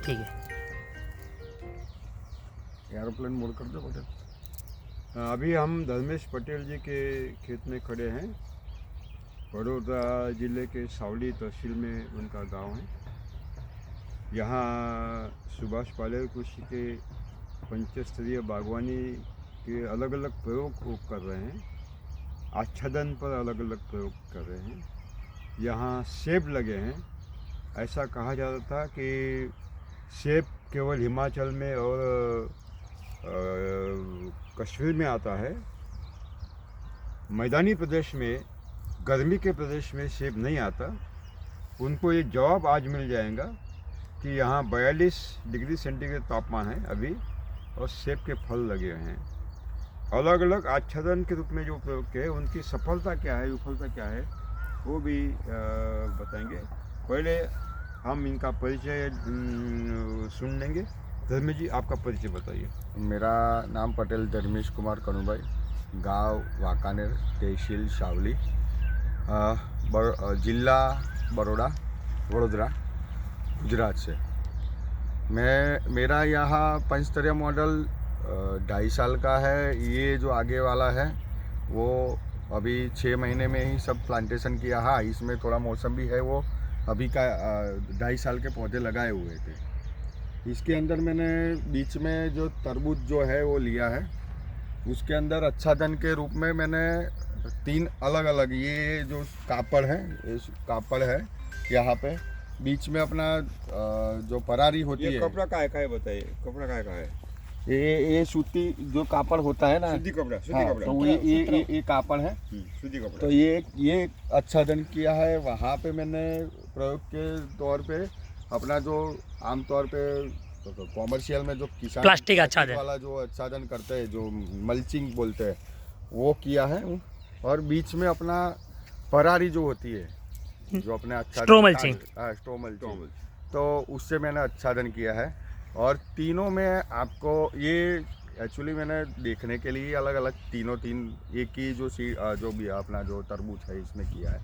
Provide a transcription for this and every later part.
ठीक है। Aeroplane mode कर दो पटेल। अभी हम धर्मेश पटेल जी के खेत में खड़े हैं। बड़ौदा जिले के सावली तहसील में उनका गांव है। यहाँ सुभाष पालेकर कृषि के पंचस्तरीय बागवानी के अलग अलग प्रयोग वो कर रहे हैं। आच्छादन पर अलग अलग प्रयोग कर रहे हैं। यहाँ सेब लगे हैं। ऐसा कहा जाता था कि सेब केवल हिमाचल में और कश्मीर में आता है। मैदानी प्रदेश में, गर्मी के प्रदेश में सेब नहीं आता। उनको ये जवाब आज मिल जाएगा कि यहाँ 42 डिग्री सेंटीग्रेड तापमान है अभी, और सेब के फल लगे हैं। अलग अलग आच्छादन के रूप में जो प्रयोग किए, उनकी सफलता क्या है, विफलता क्या है, वो भी बताएंगे। पहले हम इनका परिचय सुन लेंगे। धर्मेश जी, आपका परिचय बताइए। मेरा नाम पटेल धर्मेश कुमार कनुभाई, गांव वाकानेर, तहसील सावली, जिला वडोदरा, गुजरात से। मेरा यहाँ पंचस्तरीय मॉडल 2.5 साल का है। ये जो आगे वाला है वो अभी 6 महीने में ही सब प्लांटेशन किया है। इसमें थोड़ा मौसम भी है। वो अभी का 2.5 साल के पौधे लगाए हुए थे। इसके अंदर मैंने बीच में जो तरबूज जो है वो लिया है। उसके अंदर आच्छादन के रूप में मैंने 3 अलग अलग, ये जो कापड़ है, कापड़ है यहाँ पे बीच में अपना जो परारी होती है। कपड़ा का है बताइए, कपड़ा का है? ये सूती जो कापड़ होता है ना, सूती कपड़ा। तो ये कापड़ है, सूती कपड़ा। तो ये आच्छादन किया है। वहाँ पे मैंने प्रयोग के तौर पे अपना जो आमतौर पे कॉमर्शियल में जो किसान प्लास्टिक आच्छादन वाला जो आच्छादन करते हैं, जो मल्चिंग बोलते हैं, वो किया है। और बीच में अपना परारी जो होती है, जो अपने स्ट्रो मल्चिंग, स्ट्रो मल्चिंग, तो उससे मैंने आच्छादन किया है। और तीनों में आपको ये एक्चुअली मैंने देखने के लिए अलग अलग तीन एक ही जो भी अपना जो तरबूज है इसमें किया है,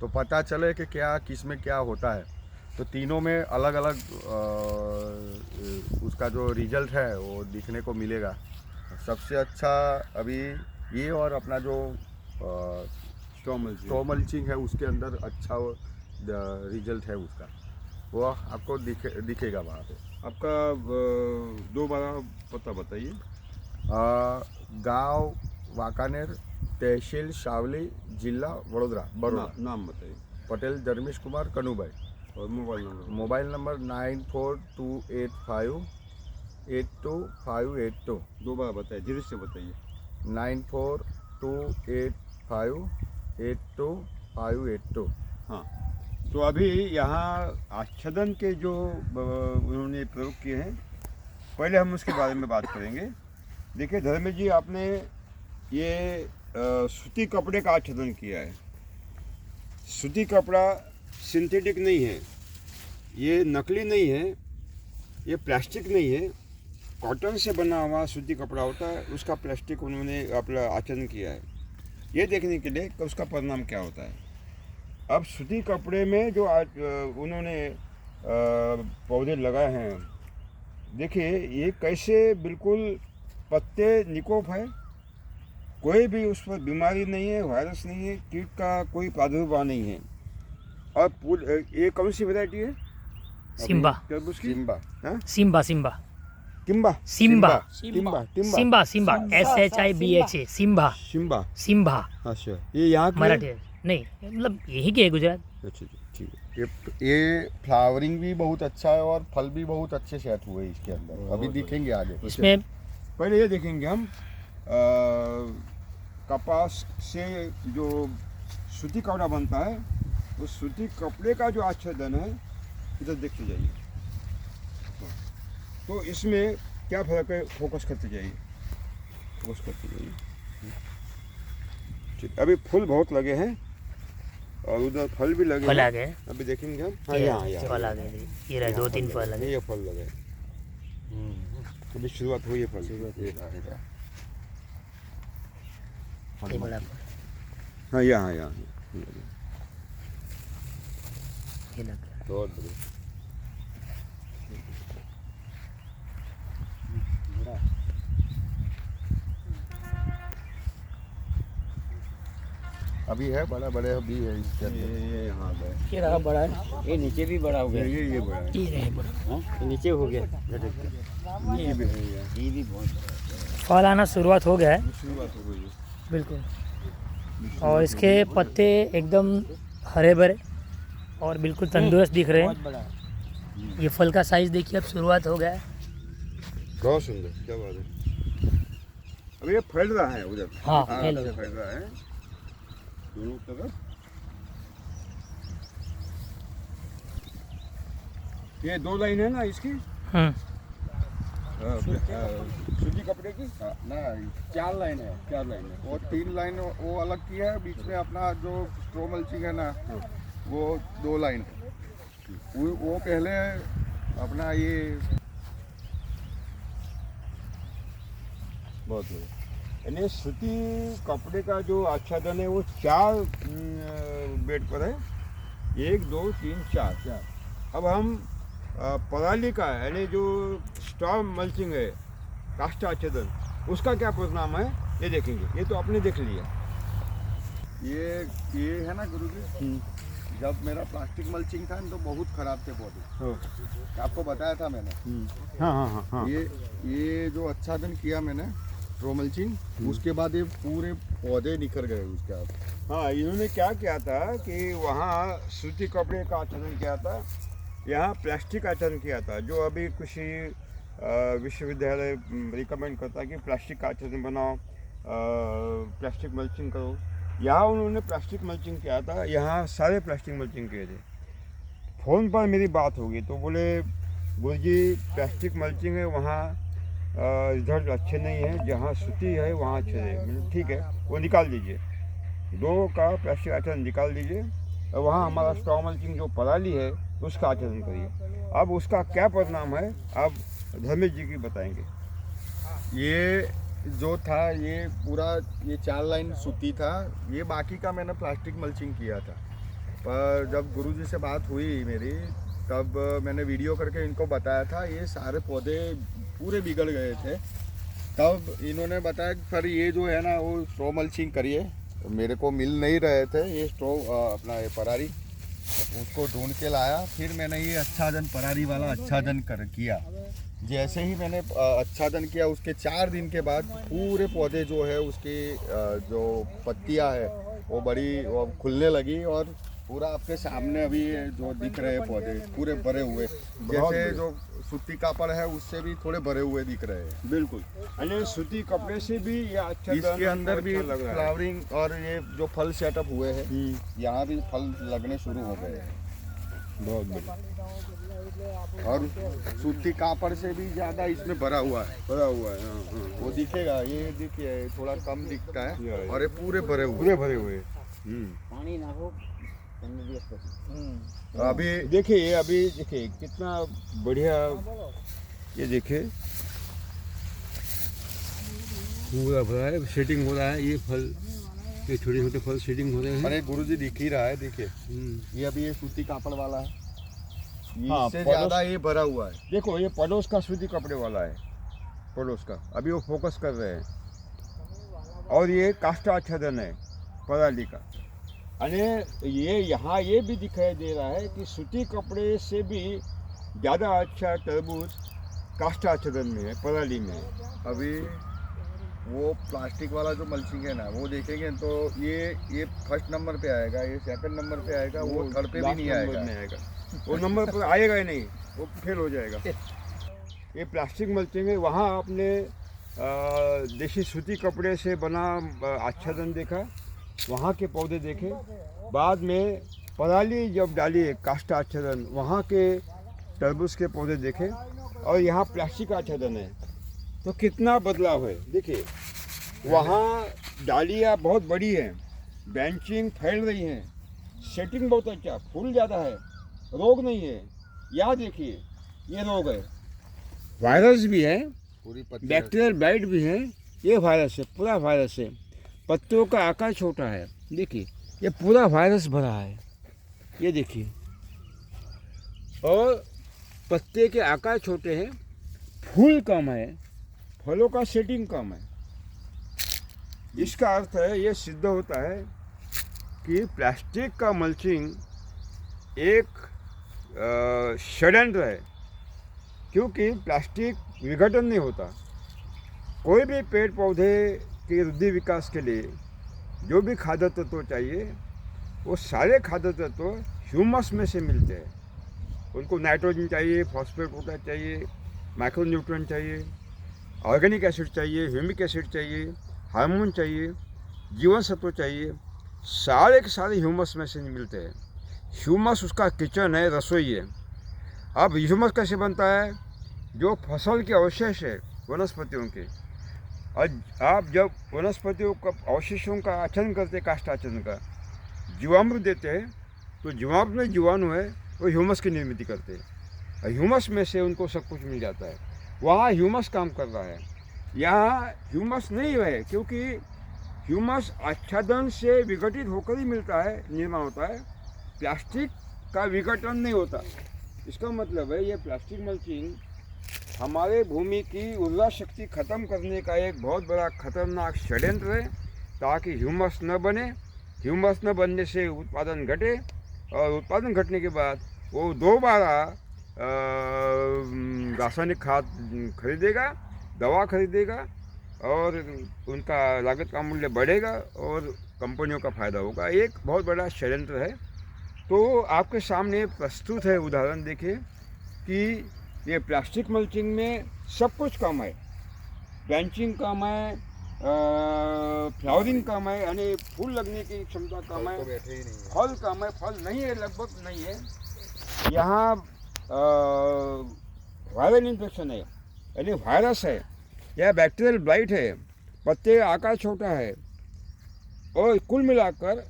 तो पता चले कि क्या किस में क्या होता है। तो तीनों में अलग अलग उसका जो रिजल्ट है वो दिखने को मिलेगा। सबसे अच्छा अभी ये, और अपना जो स्ट्रो मल्चिंग है उसके अंदर अच्छा रिजल्ट है उसका, वो आपको दिखेगा वहाँ पे। आपका दोबारा पता बताइए। गांव वाकानेर, तहसील सावली, जिला वडोदरा। नाम बताइए। पटेल धर्मेश कुमार कनुभाई। और मोबाइल नंबर 9428582582। दोबारा बताइए, धीरे से बताइए। 9428582582। हाँ, तो अभी यहाँ आच्छादन के जो उन्होंने प्रयोग किए हैं, पहले हम उसके बारे में बात करेंगे। देखिए धर्मेश जी, आपने ये सूती कपड़े का आच्छादन किया है। सूती कपड़ा सिंथेटिक नहीं है, ये नकली नहीं है, ये प्लास्टिक नहीं है। कॉटन से बना हुआ सूती कपड़ा होता है, उसका प्लास्टिक उन्होंने अपना आच्छादन किया है, ये देखने के लिए कि उसका परिणाम क्या होता है। अब सूती कपड़े में जो उन्होंने पौधे लगाए हैं, देखिए ये कैसे बिल्कुल पत्ते निकोप है, कोई भी उस पर बीमारी नहीं है, वायरस नहीं है, कीट का कोई प्रादुर्भाव नहीं है। और ये कौन सी वैरायटी है? सिम्बा। सिम्बा, हाँ? Simba Kimba Simba Simba Simba SHIBHA Simba. अच्छा, ये यहाँ मराठी है नहीं, मतलब यही के है गुजरात। अच्छा ठीक है। ये फ्लावरिंग भी बहुत अच्छा है और फल भी बहुत अच्छे सेट हुए इसके अंदर। अभी दिखेंगे आगे इसमें। पहले ये देखेंगे हम कपास से जो सूती कपड़ा बनता है, उस सूती कपड़े का जो आच्छादन है, इधर देखते जाइए। तो इसमें क्या फर्क है, फोकस करते जाइए। ठीक, अभी फूल बहुत लगे हैं और उधर फल भी लगे हैं। अभी देखेंगे हम। हाँ, यहाँ फल आ गए, ये रहे 2-3 फल लगे। ये फल लगे, अभी शुरुआत हुई है फल। हाँ, यहाँ ये लग बहुत बढ़िया। अभी है बड़ा बड़े भी है इसके अंदर। ये यहाँ गए, ये रहा बड़ा है, ये नीचे भी बड़ा हो गया। ये बड़ा है, ये रहे बड़ा। हाँ, ये नीचे हो गया झटक के। ये भी है, ये भी बहुत बड़ा फल आना शुरुआत हो गया है शुरुआत हो गई है। बिल्कुल, और इसके पत्ते एकदम हरे भरे और बिल्कुल तंदुरुस्त दिख रहे बहुत हैं। बड़ा है। ये फल का साइज देखिए, अब शुरुआत हो गया है। बहुत सुंदर, क्या बात है। अब ये फैल रहा है उधर, हाँ, फैल रहा है। फैल रहा है दोनों तरफ। ये 2 लाइन है ना इसकी, सूती कपड़े की। ना 4 लाइन है, 4 लाइन है। वो 3 लाइन वो अलग की है, बीच में अपना जो स्ट्रो मल्चिंग है ना वो 2 लाइन है। वो पहले अपना ये बहुत बढ़िया। यानी सूती कपड़े का जो आच्छादन है वो 4 बेड पर है, 1 2 3 4। अब हम पराली का यानी जो स्ट्रॉ मल्चिंग है, काष्ठ आच्छादन, उसका क्या परिणाम है ये देखेंगे। ये तो आपने देख लिया। ये है ना गुरुजी, जब मेरा प्लास्टिक मल्चिंग था तो बहुत खराब थे पौधे, आपको बताया था मैंने। हाँ। ये जो आच्छादन किया मैंने स्ट्रो मल्चिंग, उसके बाद ये पूरे पौधे निखर गए उसके बाद। हाँ, इन्होंने क्या किया था कि वहाँ सूती कपड़े का आच्छादन किया था, यहाँ प्लास्टिक आच्छादन किया था। जो अभी कृषि विश्वविद्यालय रिकमेंड करता है कि प्लास्टिक का आच्छादन बनाओ, प्लास्टिक मल्चिंग करो। यहाँ उन्होंने प्लास्टिक मल्चिंग किया था, यहाँ सारे प्लास्टिक मल्चिंग किए थे। फ़ोन पर मेरी बात होगी तो बोले गुरुजी प्लास्टिक मल्चिंग है वहाँ रिजल्ट अच्छे नहीं है, जहाँ सूती है वहाँ अच्छे है। मैंने ठीक है, वो निकाल दीजिए, 2 का प्लास्टिक आच्छादन निकाल दीजिए, और वहाँ हमारा स्ट्रॉ मल्चिंग जो पराली है उसका आच्छादन करिए। अब उसका क्या परिणाम है अब धर्मेश जी की बताएंगे। ये जो था ये पूरा ये 4 लाइन सूती था, ये बाकी का मैंने प्लास्टिक मल्चिंग किया था। पर जब गुरुजी से बात हुई मेरी, तब मैंने वीडियो करके इनको बताया था, ये सारे पौधे पूरे बिगड़ गए थे। तब इन्होंने बताया कि सर ये जो है ना वो स्ट्रॉ मल्चिंग करिए। मेरे को मिल नहीं रहे थे ये स्ट्रॉ अपना ये परारी, उसको ढूंढ के लाया। फिर मैंने ये आच्छादन परारी वाला आच्छादन किया। जैसे ही मैंने आच्छादन किया उसके 4 दिन के बाद पूरे पौधे जो है उसकी जो पत्तियां है वो बड़ी वो खुलने लगी, और पूरा आपके सामने अभी जो दिख रहे हैं पौधे पूरे भरे हुए, जैसे जो सूती कापड़ है उससे भी थोड़े भरे हुए दिख रहे हैं। बिल्कुल, यानी सूती कपड़े से भी ये अच्छा, इसके अंदर भी लग रहा है। फ्लावरिंग और ये जो फल सेटअप हुए हैं, यहाँ भी फल लगने शुरू हो गए हैं। बहुत बढ़िया, और सूती कापड़ से भी ज़्यादा इसमें भरा हुआ है। भरा हुआ है। हाँ। वो दिखेगा, ये देखिए थोड़ा कम दिखता ये है, है। और ये पूरे भरे हुए। पूरे भरे हुए। पानी ना हो अभी देखिए ये अभी देखिए कितना बढ़िया, ये देखिए पूरा भरा है, सेटिंग हो रहा है। ये फल, ये छोटे छोटे फल सेटिंग हो रहे हैं। अरे गुरुजी दिख ही रहा है, देखिए ये अभी ये सूती कापड़ वाला है, हाँ, इससे ज़्यादा ये भरा हुआ है। देखो ये पड़ोस का सूती कपड़े वाला है, पड़ोस का अभी वो फोकस कर रहे हैं। और ये काष्ठ आच्छादन है पराली का, यानी ये यहाँ ये भी दिखाई दे रहा है कि सूती कपड़े से भी ज़्यादा अच्छा तरबूज काष्ठ आच्छादन में है, पराली में है। अभी वो प्लास्टिक वाला जो मल्चिंग है ना वो देखेंगे तो ये फर्स्ट नंबर पे आएगा, ये सेकंड नंबर पे आएगा, वो थर्ड पे भी नहीं आएगा। वो नंबर पर आएगा ही नहीं, वो फेल हो जाएगा। ये प्लास्टिक मल्चिंग है, वहाँ आपने देशी सूती कपड़े से बना आच्छादन देखा, वहाँ के पौधे देखे। बाद में पराली जब डाली काष्ठ आच्छादन, वहाँ के तरबूज के पौधे देखे, और यहाँ प्लास्टिक आच्छादन है, तो कितना बदलाव है। देखिए वहाँ डालियाँ बहुत बड़ी हैं, ब्रांचिंग फैल रही हैं, सेटिंग बहुत अच्छा, फूल ज़्यादा है, रोग नहीं है। यहाँ देखिए ये रोग है, वायरस भी है, पूरी पत्ती बैक्टीरियल ब्लाइट भी है, ये वायरस है, पूरा वायरस है। पत्तियों का आकार छोटा है, देखिए ये पूरा वायरस भरा है, ये देखिए। और पत्ते के आकार छोटे हैं, फूल कम है, फलों का सेटिंग कम है। इसका अर्थ है, ये सिद्ध होता है कि प्लास्टिक का मल्चिंग एक षड्यंत्र है, क्योंकि प्लास्टिक विघटन नहीं होता। कोई भी पेड़ पौधे के वृद्धि विकास के लिए जो भी खाद्य तत्व चाहिए वो सारे खाद्य तत्व ह्यूमस में से मिलते हैं। उनको नाइट्रोजन चाहिए, फॉस्फेट पोटाश चाहिए, माइक्रोन्यूट्रिएंट चाहिए, ऑर्गेनिक एसिड चाहिए, ह्यूमिक एसिड चाहिए, हार्मोन चाहिए, जीवन सत्व चाहिए, सारे के सारे ह्यूमस में से मिलते हैं। ह्यूमस उसका किचन है, रसोई है। अब ह्यूमस कैसे बनता है? जो फसल के अवशेष है वनस्पतियों के, और आप जब वनस्पतियों का अवशेषों का आचरण करते, काष्टाचरण का, जीवामृत देते हैं, तो जीवामृत में जीवाणु है वो ह्यूमस की निर्मित करते हैं, और ह्यूमस में से उनको सब कुछ मिल जाता है। वहाँ ह्यूमस काम कर रहा है, यहाँ ह्यूमस नहीं है, क्योंकि ह्यूमस आच्छादन से विघटित होकर ही मिलता है, निर्माण होता है। प्लास्टिक का विघटन नहीं होता। इसका मतलब है ये प्लास्टिक मल्चिंग हमारे भूमि की ऊर्जा शक्ति खत्म करने का एक बहुत बड़ा खतरनाक षड्यंत्र है, ताकि ह्यूमस न बने। ह्यूमस न बनने से उत्पादन घटे, और उत्पादन घटने के बाद वो दोबारा रासायनिक खाद खरीदेगा, दवा खरीदेगा, और उनका लागत का मूल्य बढ़ेगा और कंपनियों का फ़ायदा होगा। एक बहुत बड़ा षड्यंत्र है। तो आपके सामने प्रस्तुत है उदाहरण, देखिए कि ये प्लास्टिक मल्चिंग में सब कुछ कम है। ब्रांचिंग कम है, फ्लावरिंग कम है, यानी फूल लगने की क्षमता कम है, फल कम है, फल नहीं है, लगभग नहीं है। यहाँ वायरल इन्फेक्शन है, यानी वायरस है या बैक्टीरियल ब्लाइट है, पत्ते आकार छोटा है, और कुल मिलाकर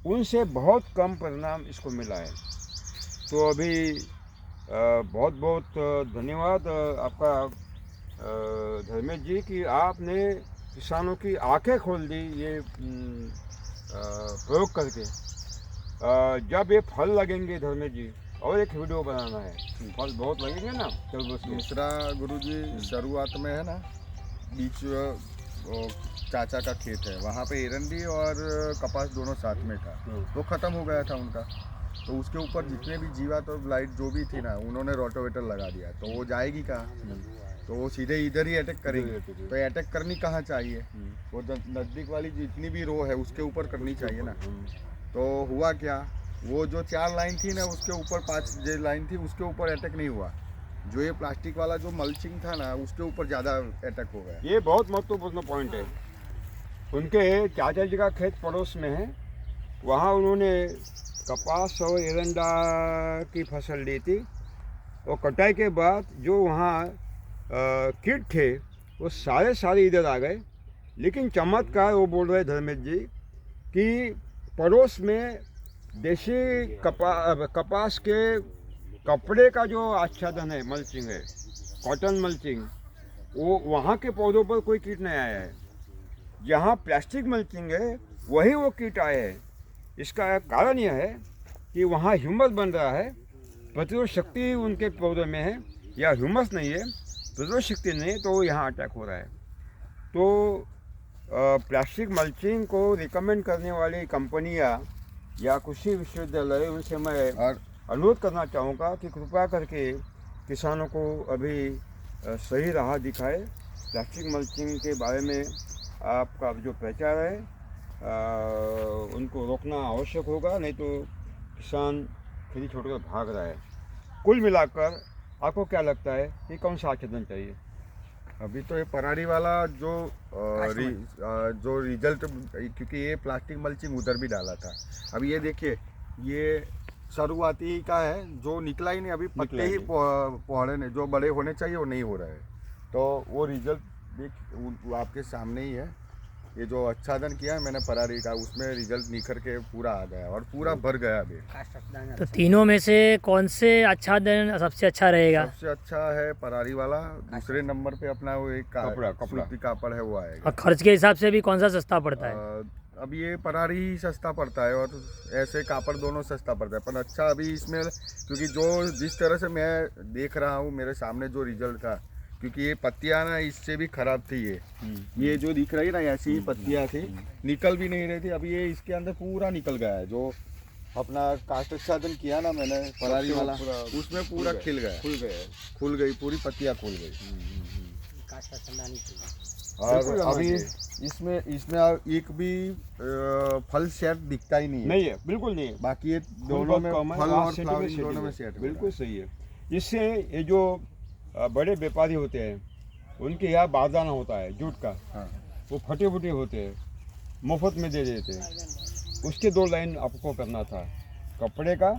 उनसे बहुत कम परिणाम इसको मिला है। तो अभी बहुत बहुत धन्यवाद आपका धर्मेश जी कि आपने किसानों की आंखें खोल दी ये प्रयोग करके। जब ये फल लगेंगे धर्मेश जी, और एक वीडियो बनाना है, फल बहुत लगेंगे ना, चल बस दूसरा गुरुजी शुरुआत में है ना, बीच चाचा का खेत है, वहाँ पे एरंडी और कपास दोनों साथ में था, तो ख़त्म हो गया था उनका। तो उसके ऊपर जितने भी जीवात और ब्लाइट जो भी थी ना, उन्होंने रोटावेटर लगा दिया, तो वो जाएगी कहाँ? तो वो सीधे इधर ही अटैक करेगी। तो अटैक करनी कहाँ चाहिए? वो नज़दीक वाली जितनी भी रो है उसके ऊपर करनी चाहिए ना। तो हुआ क्या, वो जो 4 लाइन थी ना, उसके ऊपर 5 जो लाइन थी उसके ऊपर अटैक नहीं हुआ। जो ये प्लास्टिक वाला जो मल्चिंग था ना, उसके ऊपर ज़्यादा अटैक हो गया। ये बहुत महत्वपूर्ण पॉइंट है। उनके चाचा जी का खेत पड़ोस में है, वहाँ उन्होंने कपास और एरंडा की फसल ली थी, और कटाई के बाद जो वहाँ कीट थे वो सारे इधर आ गए। लेकिन चमत्कार वो बोल रहे धर्मेश जी कि पड़ोस में देशी कपास के कपड़े का जो आच्छादन है, मल्चिंग है, कॉटन मल्चिंग, वो वहाँ के पौधों पर कोई कीट नहीं आया है। जहाँ प्लास्टिक मल्चिंग है वही वो कीट आए हैं। इसका कारण यह है कि वहाँ ह्यूमस बन रहा है, प्रतिरोध शक्ति उनके पौधे में है, या ह्यूमस नहीं है, प्रतिरोध शक्ति नहीं है, तो यहाँ अटैक हो रहा है। तो प्लास्टिक मल्चिंग को रिकमेंड करने वाली कंपनियाँ या कृषि विश्वविद्यालय, उनसे मैं अनुरोध करना चाहूँगा कि कृपया करके किसानों को अभी सही राह दिखाए। प्लास्टिक मल्चिंग के बारे में आपका जो प्रचार है उनको रोकना आवश्यक होगा, नहीं तो किसान खेती छोड़कर भाग रहा है। कुल मिलाकर आपको क्या लगता है कि कौन सा आच्छादन चाहिए? अभी तो ये परारी वाला जो रिजल्ट, क्योंकि ये प्लास्टिक मल्चिंग उधर भी डाला था। अभी ये देखिए, ये शुरुआती का है, जो निकला ही नहीं, अभी पत्ते ही पौधे ने जो बड़े होने चाहिए वो नहीं हो रहे हैं। तो वो रिजल्ट देख आपके सामने ही है। ये जो आच्छादन किया है मैंने परारी का, उसमें रिजल्ट निखर के पूरा आ गया और पूरा भर गया अभी। तो तीनों में से कौन से आच्छादन सबसे अच्छा रहेगा? सबसे अच्छा है परारी वाला, दूसरे नंबर पे अपना वो एक कपड़ा सूती कापड़ है वो आएगा। और खर्च के हिसाब से भी कौन सा सस्ता पड़ता है? अब ये परारी ही सस्ता पड़ता है और ऐसे कापड़ दोनों सस्ता पड़ता है। पर अच्छा अभी इसमें, क्योंकि जो जिस तरह से मैं देख रहा हूँ मेरे सामने जो रिजल्ट था, क्योंकि ये पत्तियां ना इससे भी खराब थी। ये जो दिख रही ना ऐसी ही पत्तियां थी, निकल भी नहीं रही थी। अभी ये इसके अंदर पूरा निकल गया है। जो अपना काष्ठ आच्छादन किया ना मैंने परारी वाला, उसमें पूरा खुल गई पूरी पत्तियां खुल गई। और अभी इसमें एक भी फल सेट दिखता ही नहीं है। बिल्कुल नहीं है। बाकी ये दोनों में फल और फ्लावरिंग दोनों में सेट बिल्कुल सही है। इससे ये जो बड़े व्यापारी होते हैं उनके यहाँ बारदाना होता है जूट का, हाँ। वो फटे फटे होते हैं, मुफ्त में दे देते हैं। उसके 2 लाइन आपको करना था। कपड़े का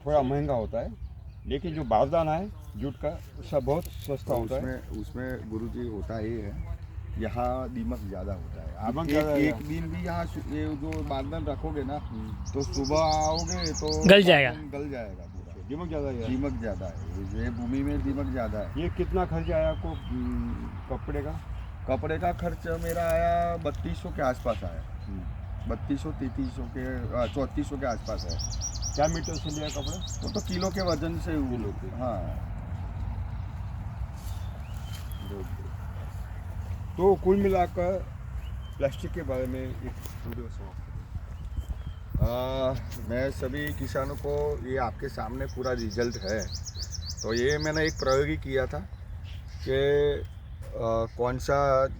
थोड़ा महंगा होता है, लेकिन जो बारदाना है जूट का उसका बहुत सस्ता होता है। उसमें गुरुजी होता ये है, यहाँ दीमक ज़्यादा होता है। आप दीमक ज़्यादा एक दिन भी यहाँ ये जो बारदान रखोगे ना, तो सुबह आओगे तो गल जाएगा पूरा। दीमक ज़्यादा है। दीमक ज़्यादा है, ये भूमि में दीमक ज़्यादा है। ये कितना खर्च आया आपको कपड़े का? कपड़े का खर्च मेरा आया 3200 के आसपास आया। 3200 3300 के 3400 के आसपास है। क्या मीटर से लिया कपड़ा? वो तो किलो के वजन से किलो के। हाँ। तो कुल मिलाकर प्लास्टिक के बारे में एक वीडियो समाप्त करें। मैं सभी किसानों को, ये आपके सामने पूरा रिजल्ट है। तो ये मैंने एक प्रयोग ही किया था कि कौन सा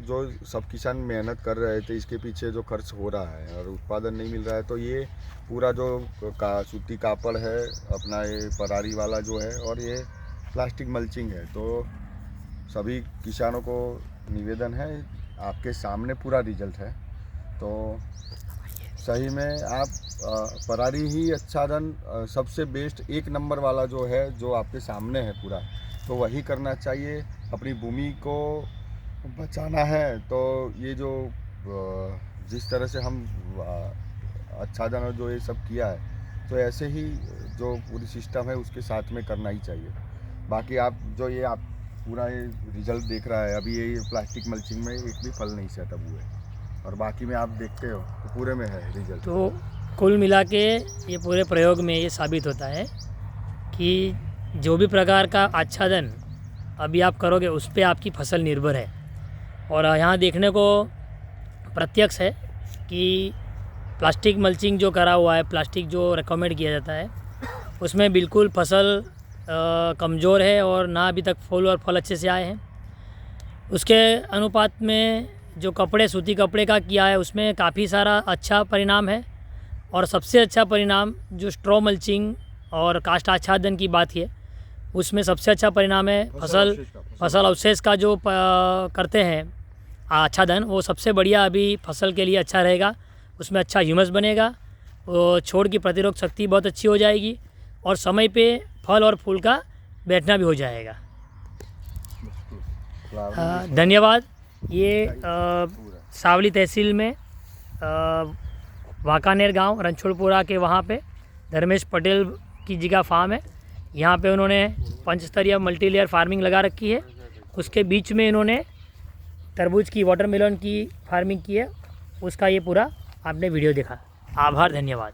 जो सब किसान मेहनत कर रहे थे, इसके पीछे जो खर्च हो रहा है और उत्पादन नहीं मिल रहा है, तो ये पूरा जो सूती कापड़ है अपना, ये परारी वाला जो है, और ये प्लास्टिक मल्चिंग है। तो सभी किसानों को निवेदन है, आपके सामने पूरा रिजल्ट है। तो सही में आप परारी ही आच्छादन सबसे बेस्ट 1 नंबर वाला जो है, जो आपके सामने है पूरा, तो वही करना चाहिए। अपनी भूमि को बचाना है तो ये जो जिस तरह से हम आच्छादन और जो ये सब किया है, तो ऐसे ही जो पूरी सिस्टम है उसके साथ में करना ही चाहिए। बाकी आप जो ये आप पूरा ये रिजल्ट देख रहा है, अभी ये प्लास्टिक मल्चिंग में एक भी फल नहीं सेटअप हुए, और बाकी में आप देखते हो तो पूरे में है रिजल्ट। तो कुल मिला के ये पूरे प्रयोग में ये साबित होता है कि जो भी प्रकार का आच्छादन अभी आप करोगे उस पे आपकी फसल निर्भर है। और यहाँ देखने को प्रत्यक्ष है कि प्लास्टिक मल्चिंग जो करा हुआ है, प्लास्टिक जो रिकमेंड किया जाता है, उसमें बिल्कुल फसल कमज़ोर है और ना अभी तक फूल और फल अच्छे से आए हैं। उसके अनुपात में जो कपड़े, सूती कपड़े का किया है, उसमें काफ़ी सारा अच्छा परिणाम है। और सबसे अच्छा परिणाम जो स्ट्रॉ मल्चिंग और काष्ठ आच्छादन की बात है, उसमें सबसे अच्छा परिणाम है फसल अवशेष का जो करते हैं आच्छादन, वो सबसे बढ़िया अभी फसल के लिए अच्छा रहेगा। उसमें अच्छा ह्यूमस बनेगा, वो छोड़ की प्रतिरोधक शक्ति बहुत अच्छी हो जाएगी, और समय पे फल और फूल का बैठना भी हो जाएगा। धन्यवाद। ये सावली तहसील में वाकानेर गांव रणछोड़पुरा के वहाँ पे धर्मेश पटेल की जगह फार्म है। यहाँ पे उन्होंने पंचस्तरीय मल्टीलेयर फार्मिंग लगा रखी है। उसके बीच में इन्होंने तरबूज की, वाटरमेलन की फार्मिंग की है। उसका ये पूरा आपने वीडियो देखा। आभार, धन्यवाद।